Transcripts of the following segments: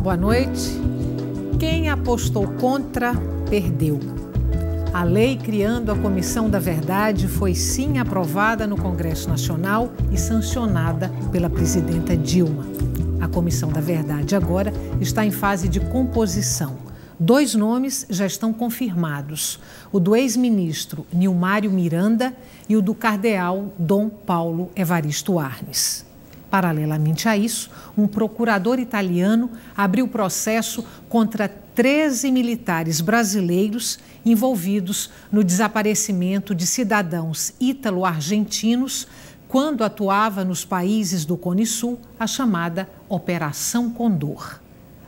Boa noite. Quem apostou contra, perdeu. A lei criando a Comissão da Verdade foi sim aprovada no Congresso Nacional e sancionada pela presidenta Dilma. A Comissão da Verdade agora está em fase de composição. 2 nomes já estão confirmados: o do ex-ministro Nilmário Miranda e o do cardeal Dom Paulo Evaristo Arnes. Paralelamente a isso, um procurador italiano abriu processo contra 13 militares brasileiros envolvidos no desaparecimento de cidadãos ítalo-argentinos quando atuava nos países do Cone Sul a chamada Operação Condor.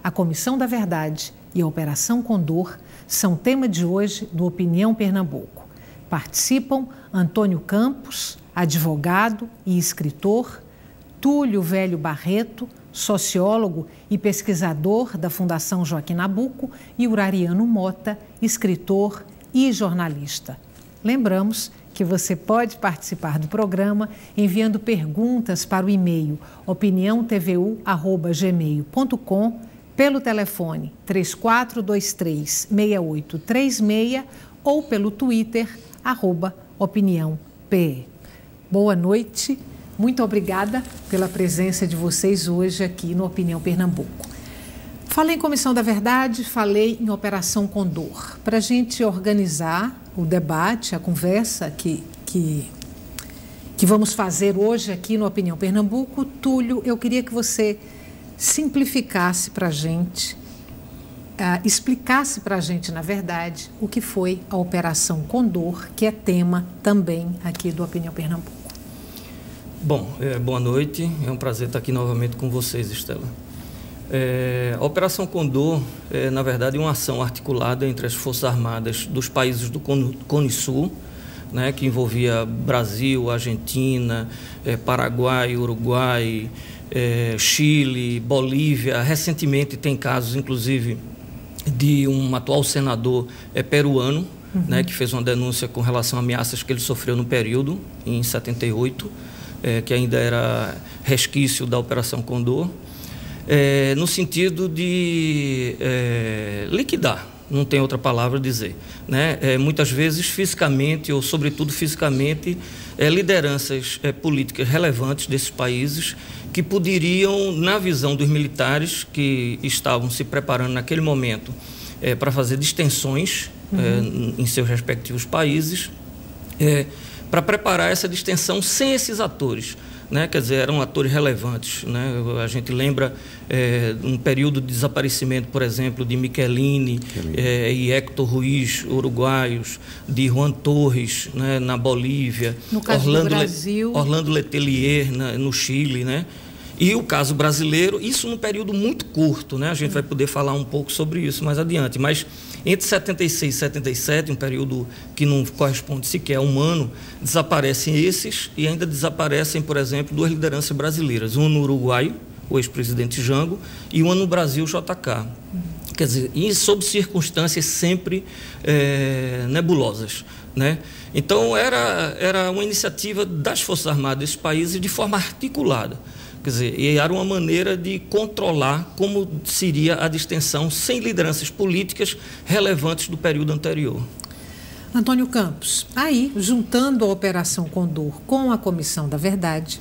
A Comissão da Verdade e a Operação Condor são tema de hoje do Opinião Pernambuco. Participam Antônio Campos, advogado e escritor, Túlio Velho Barreto, sociólogo e pesquisador da Fundação Joaquim Nabuco, e Urariano Mota, escritor e jornalista. Lembramos que você pode participar do programa enviando perguntas para o e-mail opiniãotvu@gmail.com, pelo telefone 3423-6836 ou pelo Twitter @opiniãop. Boa noite. Muito obrigada pela presença de vocês hoje aqui no Opinião Pernambuco. Falei em Comissão da Verdade, falei em Operação Condor. Para a gente organizar o debate, a conversa que vamos fazer hoje aqui no Opinião Pernambuco, Túlio, eu queria que você simplificasse para a gente, explicasse para a gente, na verdade, o que foi a Operação Condor, que é tema também aqui do Opinião Pernambuco. Bom, boa noite, é um prazer estar aqui novamente com vocês, Estela. A Operação Condor é, na verdade, uma ação articulada entre as Forças Armadas dos países do Cone Sul, né, que envolvia Brasil, Argentina, Paraguai, Uruguai, Chile, Bolívia. Recentemente tem casos, inclusive, de um atual senador peruano, né, que fez uma denúncia com relação a ameaças que ele sofreu no período, em 78, que ainda era resquício da Operação Condor, no sentido de liquidar, não tem outra palavra a dizer, né? Muitas vezes fisicamente, ou sobretudo fisicamente, lideranças políticas relevantes desses países que poderiam, na visão dos militares que estavam se preparando naquele momento para fazer distensões em seus respectivos países, para preparar essa distensão sem esses atores, né? Quer dizer, eram atores relevantes, né? A gente lembra um período de desaparecimento, por exemplo, de Michelini e Héctor Ruiz, uruguaios, de Juan Torres, né, na Bolívia, no caso do Brasil, Orlando Letelier, no Chile, né? E o caso brasileiro, isso num período muito curto, né? A gente vai poder falar um pouco sobre isso mais adiante, mas entre 76 e 77, um período que não corresponde sequer a um ano, desaparecem esses e ainda desaparecem, por exemplo, 2 lideranças brasileiras, uma no Uruguai, o ex-presidente Jango, e uma no Brasil, JK. Quer dizer, e sob circunstâncias sempre nebulosas, né? Então, era uma iniciativa das Forças Armadas desses países de forma articulada. Quer dizer, e era uma maneira de controlar como seria a distensão sem lideranças políticas relevantes do período anterior. Antônio Campos, aí, juntando a Operação Condor com a Comissão da Verdade,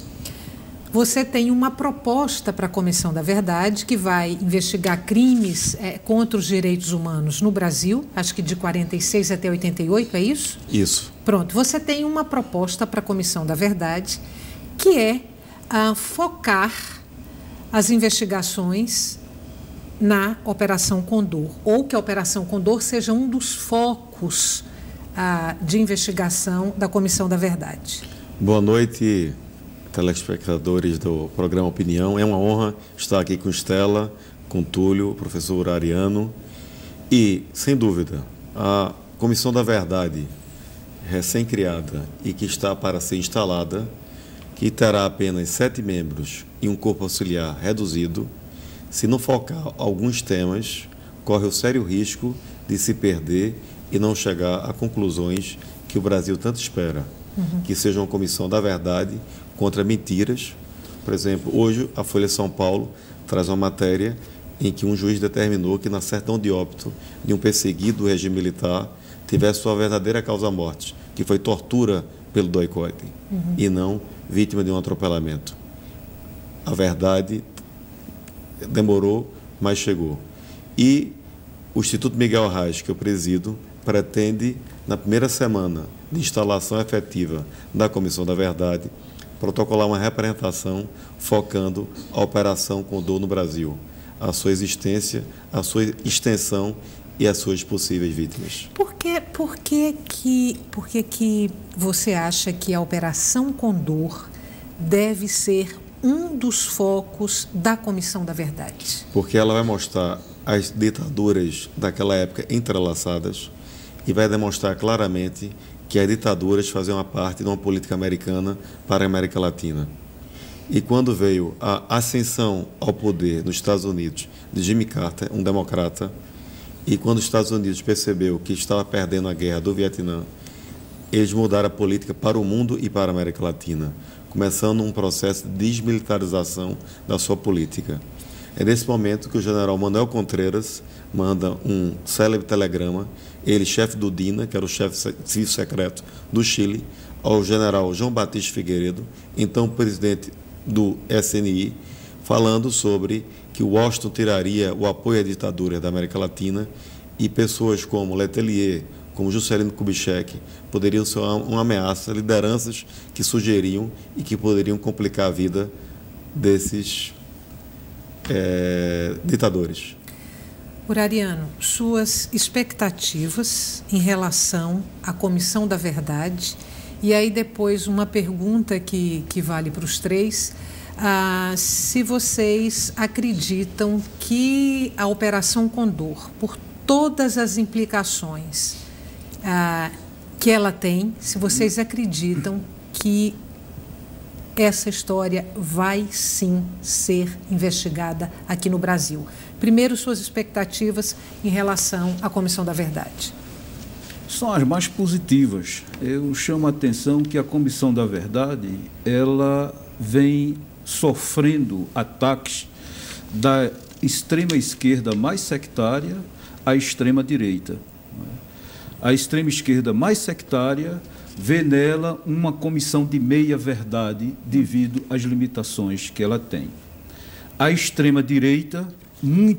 você tem uma proposta para a Comissão da Verdade que vai investigar crimes contra os direitos humanos no Brasil, acho que de 46 até 88, é isso? Isso. Pronto, você tem uma proposta para a Comissão da Verdade que é focar as investigações na Operação Condor, ou que a Operação Condor seja um dos focos de investigação da Comissão da Verdade. Boa noite, telespectadores do programa Opinião. É uma honra estar aqui com Estela, com Túlio, professor Urariano. E, sem dúvida, a Comissão da Verdade, recém-criada e que está para ser instalada, que terá apenas 7 membros e um corpo auxiliar reduzido, se não focar alguns temas, corre o sério risco de se perder e não chegar a conclusões que o Brasil tanto espera, que seja uma comissão da verdade contra mentiras. Por exemplo, hoje a Folha de São Paulo traz uma matéria em que um juiz determinou que na certidão de óbito de um perseguido do regime militar tivesse sua verdadeira causa-morte, que foi tortura pelo doicote, e não vítima de um atropelamento. A verdade demorou, mas chegou. E o Instituto Miguel Reis, que eu presido, pretende, na primeira semana de instalação efetiva da Comissão da Verdade, protocolar uma representação focando a Operação Condor no Brasil, a sua existência, a sua extensão e as suas possíveis vítimas. Por que você acha que a Operação Condor deve ser um dos focos da Comissão da Verdade? Porque ela vai mostrar as ditaduras daquela época entrelaçadas e vai demonstrar claramente que as ditaduras faziam parte de uma política americana para a América Latina. E quando veio a ascensão ao poder nos Estados Unidos de Jimmy Carter, um democrata, e quando os Estados Unidos percebeu que estava perdendo a guerra do Vietnã, eles mudaram a política para o mundo e para a América Latina, começando um processo de desmilitarização da sua política. É nesse momento que o general Manuel Contreras manda um célebre telegrama, ele, chefe do DINA, que era o chefe civil secreto do Chile, ao general João Batista Figueiredo, então presidente do SNI, falando sobre que Washington tiraria o apoio à ditadura da América Latina e pessoas como Letelier, como Juscelino Kubitschek, poderiam ser uma ameaça, lideranças que sugeriam e que poderiam complicar a vida desses ditadores. Ariano, suas expectativas em relação à Comissão da Verdade, e aí depois uma pergunta que vale para os três, se vocês acreditam que a Operação Condor, por todas as implicações que ela tem, se vocês acreditam que essa história vai sim ser investigada aqui no Brasil. Primeiro, suas expectativas em relação à Comissão da Verdade. São as mais positivas. Eu chamo a atenção que a Comissão da Verdade, ela vem sofrendo ataques da extrema esquerda mais sectária à extrema direita. A extrema esquerda mais sectária vê nela uma comissão de meia-verdade devido às limitações que ela tem. A extrema-direita,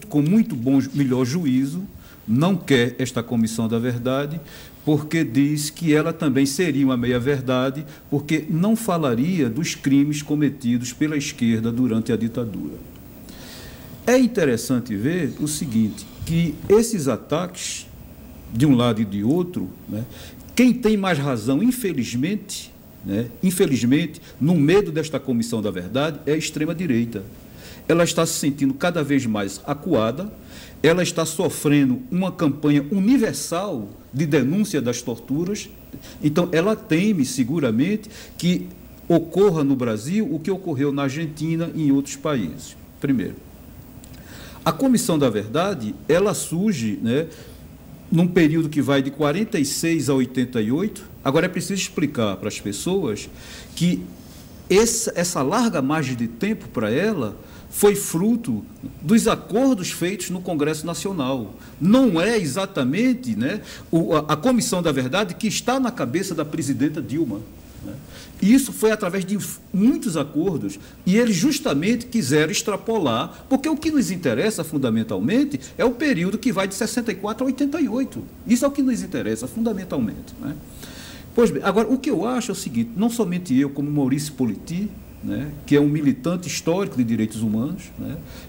com muito melhor juízo, não quer esta comissão da verdade, porque diz que ela também seria uma meia-verdade, porque não falaria dos crimes cometidos pela esquerda durante a ditadura. É interessante ver o seguinte, que esses ataques, de um lado e de outro, né, quem tem mais razão, infelizmente, no medo desta comissão da verdade, é a extrema-direita. Ela está se sentindo cada vez mais acuada, ela está sofrendo uma campanha universal de denúncia das torturas, então ela teme seguramente que ocorra no Brasil o que ocorreu na Argentina e em outros países. Primeiro, a Comissão da Verdade, ela surge, num período que vai de 46 a 88. Agora é preciso explicar para as pessoas que essa larga margem de tempo para ela foi fruto dos acordos feitos no Congresso Nacional. Não é exatamente a Comissão da Verdade que está na cabeça da presidenta Dilma. E isso foi através de muitos acordos, e eles justamente quiseram extrapolar, porque o que nos interessa fundamentalmente é o período que vai de 64 a 88. Isso é o que nos interessa fundamentalmente. Pois bem, agora, o que eu acho é o seguinte, não somente eu, como Maurício Politi, que é um militante histórico de direitos humanos,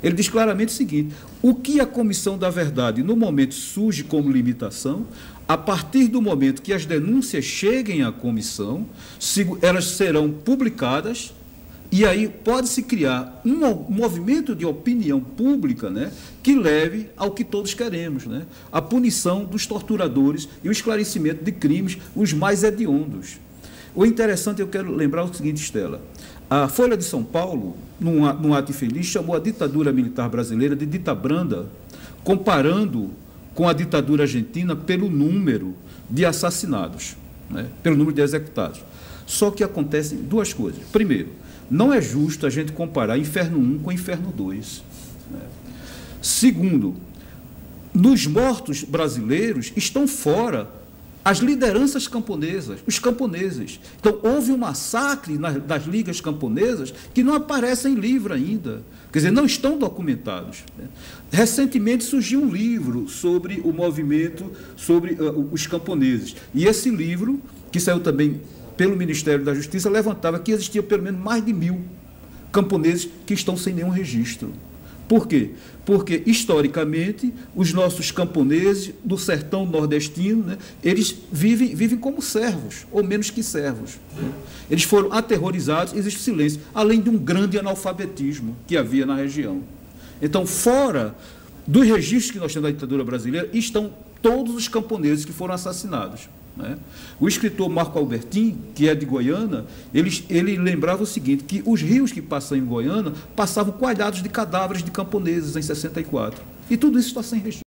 ele diz claramente o seguinte, o que a Comissão da Verdade, no momento, surge como limitação, a partir do momento que as denúncias cheguem à comissão, elas serão publicadas e aí pode-se criar um movimento de opinião pública que leve ao que todos queremos, a punição dos torturadores e o esclarecimento de crimes os mais hediondos. O interessante, eu quero lembrar o seguinte, Estela, a Folha de São Paulo, num ato infeliz, chamou a ditadura militar brasileira de dita branda, comparando com a ditadura argentina pelo número de assassinados, né, pelo número de executados. Só que acontecem duas coisas. Primeiro, não é justo a gente comparar Inferno 1 com Inferno 2. Né? Segundo, nos mortos brasileiros estão fora as lideranças camponesas, os camponeses. Então, houve um massacre das ligas camponesas que não aparecem em livro ainda. Quer dizer, não estão documentados. Recentemente surgiu um livro sobre o movimento, sobre os camponeses. E esse livro, que saiu também pelo Ministério da Justiça, levantava que existia pelo menos mais de 1000 camponeses que estão sem nenhum registro. Por quê? Porque, historicamente, os nossos camponeses do sertão nordestino, né, eles vivem como servos, ou menos que servos. Né? Eles foram aterrorizados, existe silêncio, além de um grande analfabetismo que havia na região. Então, fora dos registros que nós temos da ditadura brasileira, estão todos os camponeses que foram assassinados. Né? O escritor Marco Albertin, que é de Goiânia, ele lembrava o seguinte, que os rios que passam em Goiânia passavam coalhados de cadáveres de camponeses em 64. E tudo isso está sem registro.